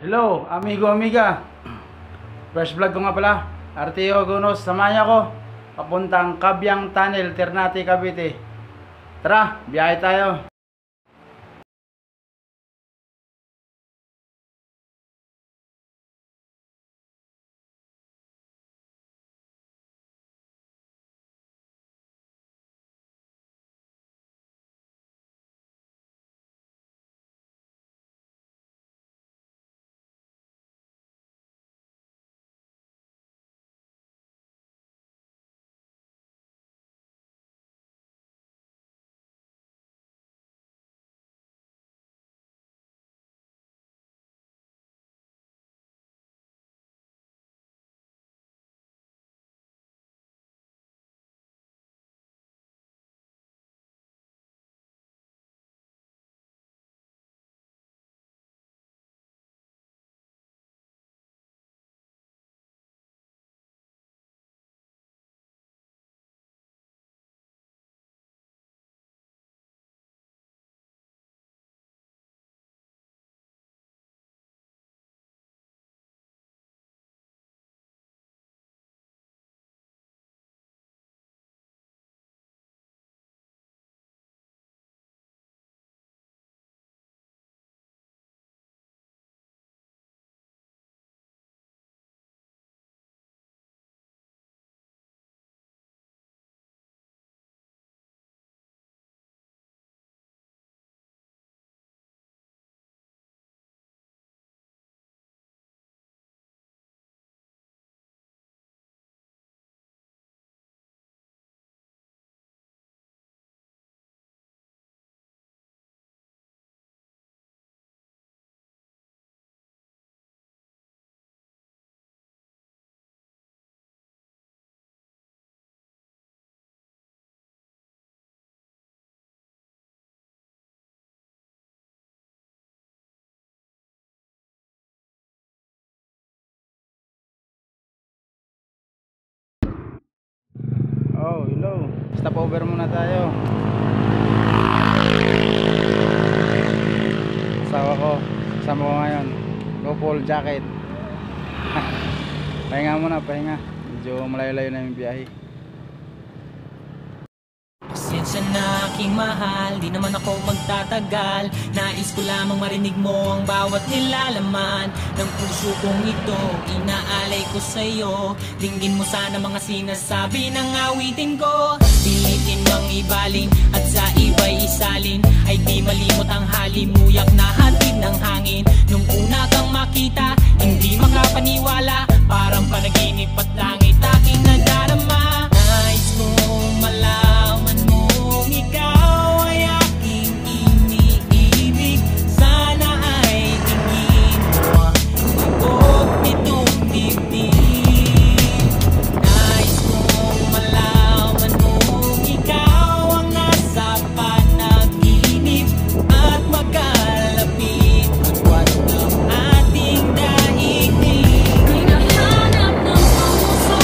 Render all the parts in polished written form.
Hello, amigo, amiga. Fresh vlog ko nga pala. RTO Gunos, samahan niyo ako. Papuntang Kabyang Tunnel, Ternate, Cavite. Tara, biyahe tayo. Oh, hello. Stop over muna tayo. Asawa ko, kasama ko ngayon. Go full jacket. Pahinga muna, pahinga. Medyo malayo-layo na yung biyahe. Pasensya na aking mahal, di naman ako magtatagal. Nais ko lamang marinig mo ang bawat nilalaman ng puso kong ito, inaalay ko sa'yo. Dinggin mo sana mga sinasabi ng awitin ko. Pilitin mang ibaling at sa iba'y isalin, ay di malimot ang halimuyak na hatid ng hangin. Nung una kang makita, hindi makapaniwala, parang panaginip at langit aking nadarama. Nais kong malaman mong ikaw ay aking iniibig. Sana ay tingin mo ang lubog nitong dibdib. Nais kong malaman mong ikaw ang nasa panaginip at magkalapit agwat ng ating daigdig. Hinahanap ng puso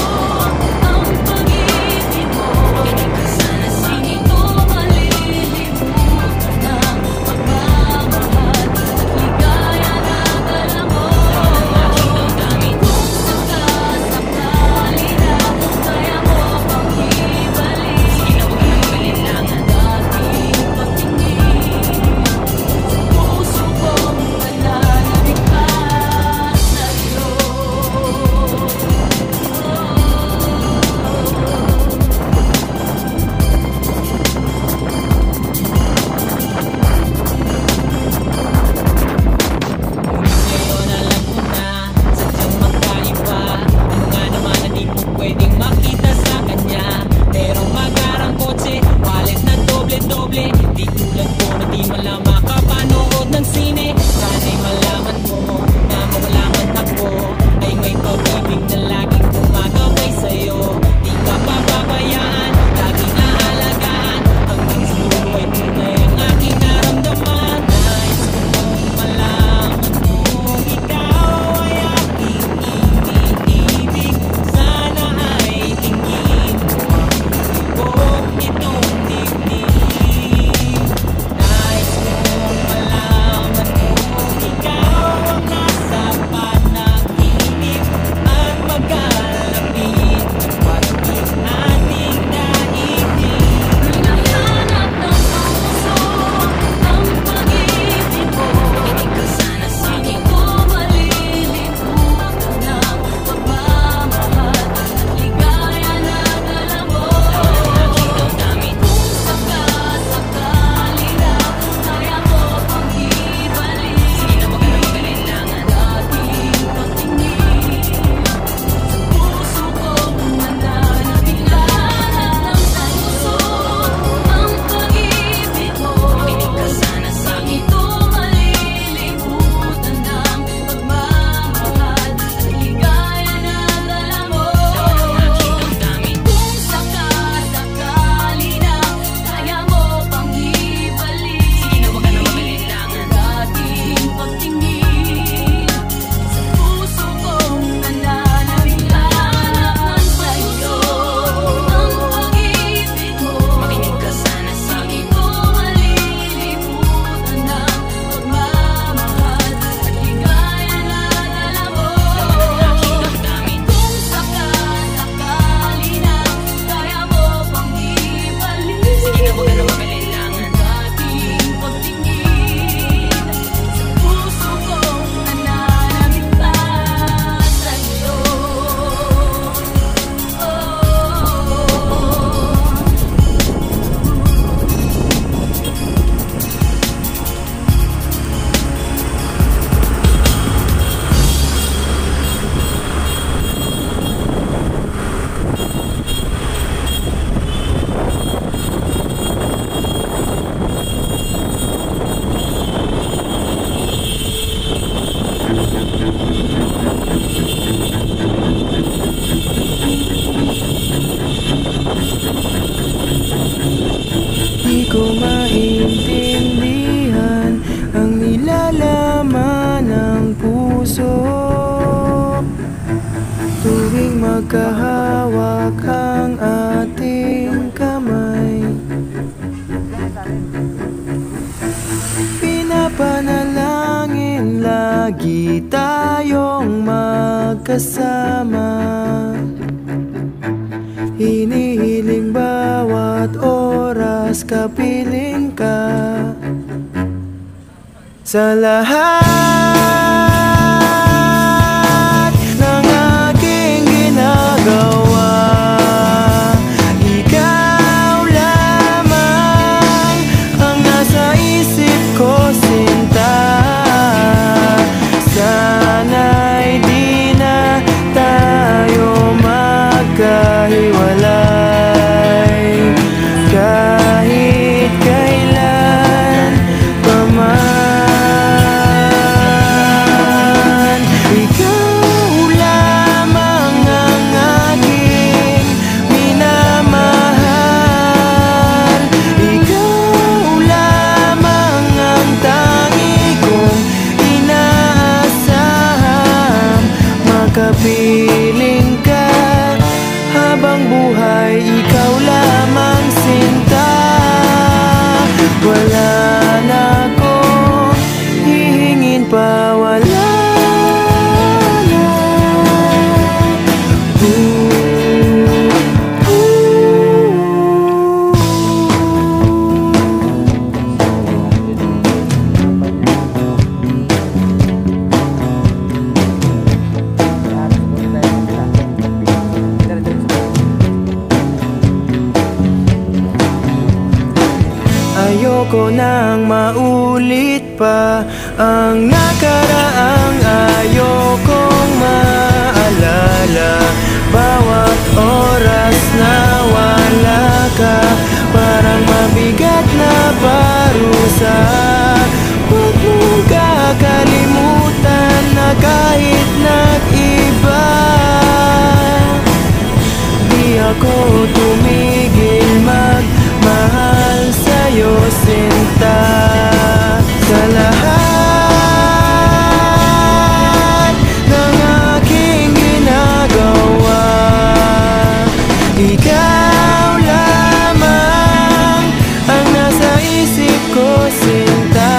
Pinapanalangin lagi tayong magkasama. Hinihiling bawat oras kapiling ka. Sa lahat ng aking ginagawa, ikaw lamang ang nasa isip ko, sinta. Sana'y di na tayo magkahiwalay kahit kailan pa man. Ikaw lamang ang aking minamahal. Ikaw lamang ang tangi kong inaasahan. Makapiling ka habang buhay, ikaw lamang, sinta. Wala na akong hihingin pa, wala na. Ayoko nang maulit pa ang nakaraang ayokong maalala. Bawat oras na wala ka, parang mabigat na parusa. Huwag mong kakalimutan na kahit nag-iba, di ako tumigil magmahal sa'yo, sinta. Sa lahat ng aking ginagawa, ikaw lamang ang nasa isip ko, sinta.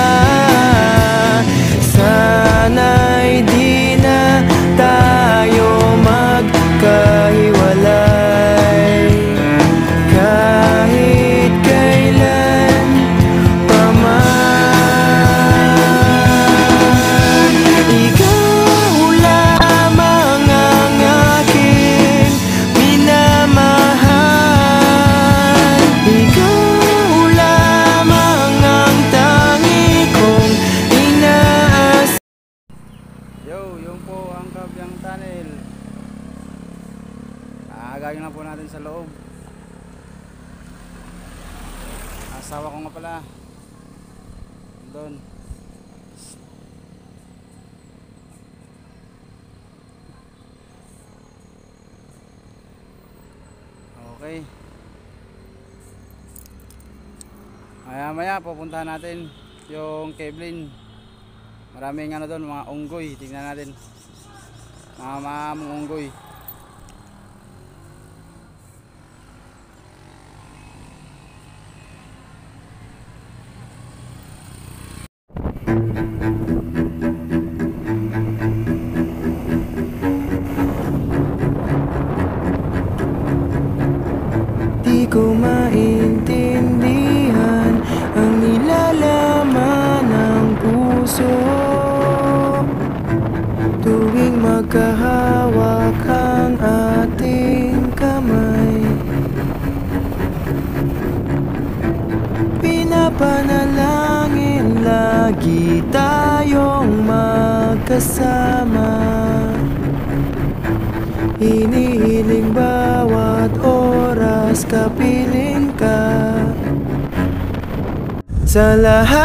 Sana'y di na tayo magkahiwalay kahit kailan pa man. Ikaw lamang ang aking minamahal. Ikaw lamang ang tangi kong inaas. Yo, yun po ang Kabyang Tunnel. Aagayin na po natin sa loob. Asawa ko nga pala doon. Okay. Maya pupuntahan natin yung Kevlin. Maraming ano doon, mga unggoy. Tingnan natin. Mga mamong unggoy. Di ko maintindihan ang nilalaman ng puso tuwing magkahawak ang ating kamay. Pinapanalangin lagi tayong magkasama. Hinihiling bawat oras kapiling ka. Sa lahat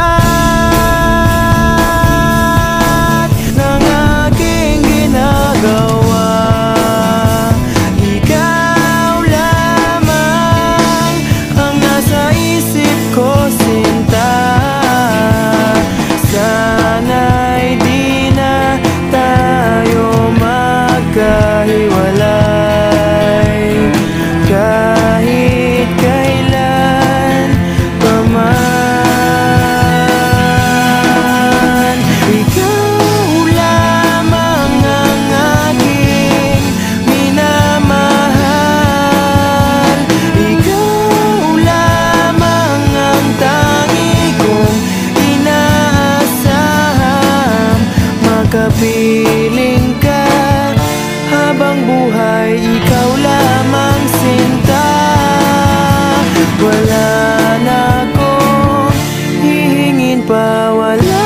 ng aking ginagawa, ikaw lamang ang nasa isip ko, sinta. Sana'y di na tayo magkahiwalay kahit kailan pa man. makapiling ka. Habang buhay, ikaw lamang sinta. Wala na akong hihingin pa, wala na.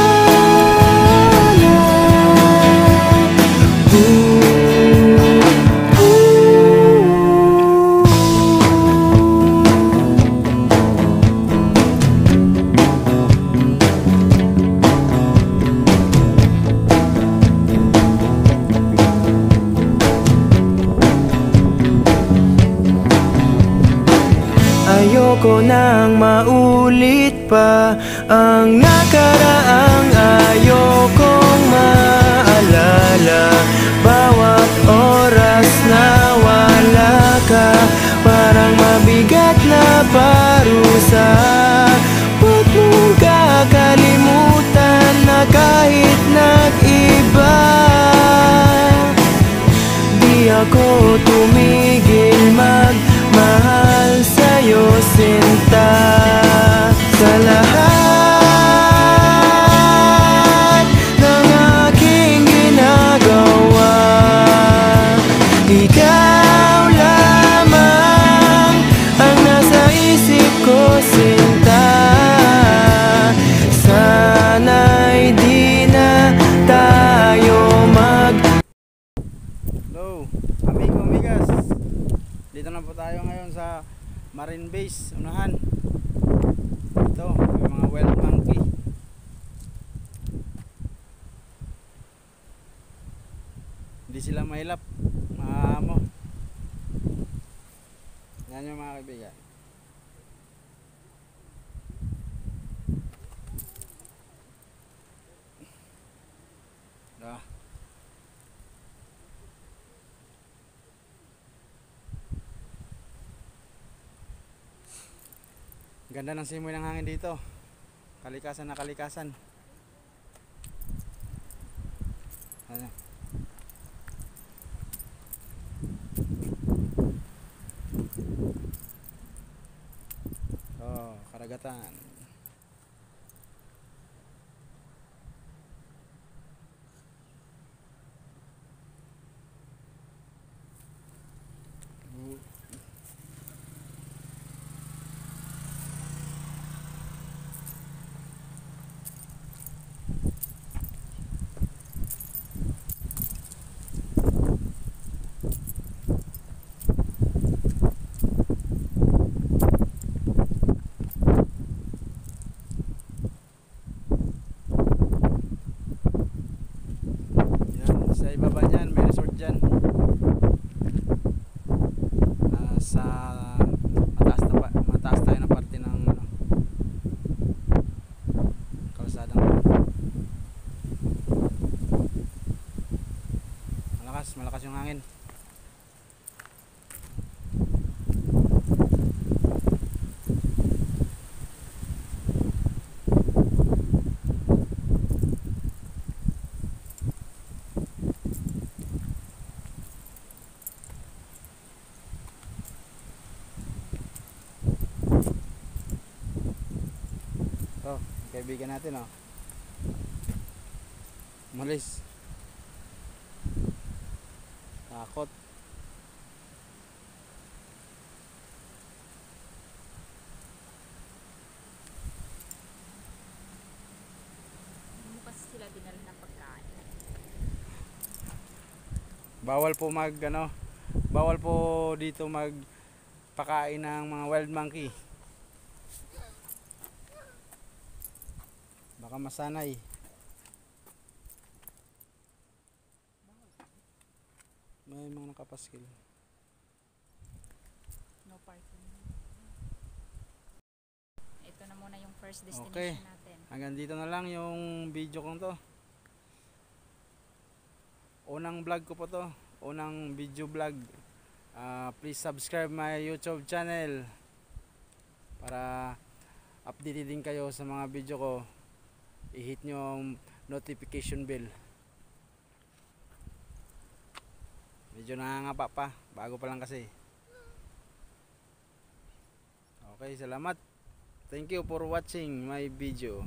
Ayoko nang maulit pa ang nakaraang ayokong maalala. Bawat oras na wala ka, parang mabigat na parusa. Huwag mong kakalimutan na kahit nag-iba, di ako tumigil magmahal sa'yo, sinta. Sa lahat ng aking ginagawa, ikaw lamang ang nasa isip ko, sinta. Sana'y di na tayo Hello, amigo, amigas. Dito na po tayo ngayon sa Marine Base, unahan. Ito, may mga wild monkey. Hindi sila mahilap, maamo. Yan yung mga kaibigan. Ah. Ganda ng simoy ng hangin dito. Kalikasan na kalikasan. Ano? Oh, karagatan. Sa ibaba niyan may resort dyan. Sa mataas tayo na parte ng kalsadang. Malakas yung hangin. Oh, kaibigan natin, oh. Malis. Takot. Hindi mo kasi sila dinala ng pagkain. Bawal po bawal po dito magpakain ng mga wild monkey. Baka masanay. May mga nakapaskil. No parking. Ito na muna yung first destination Okay. natin. Hanggang dito na lang yung video kong to. Unang vlog ko po to. Unang video vlog. Please subscribe my YouTube channel para updated din kayo sa mga video ko. I-hit nyo ang notification bell. Medyo nangangapa pa. Bago pa lang kasi. Okay, salamat. Thank you for watching my video.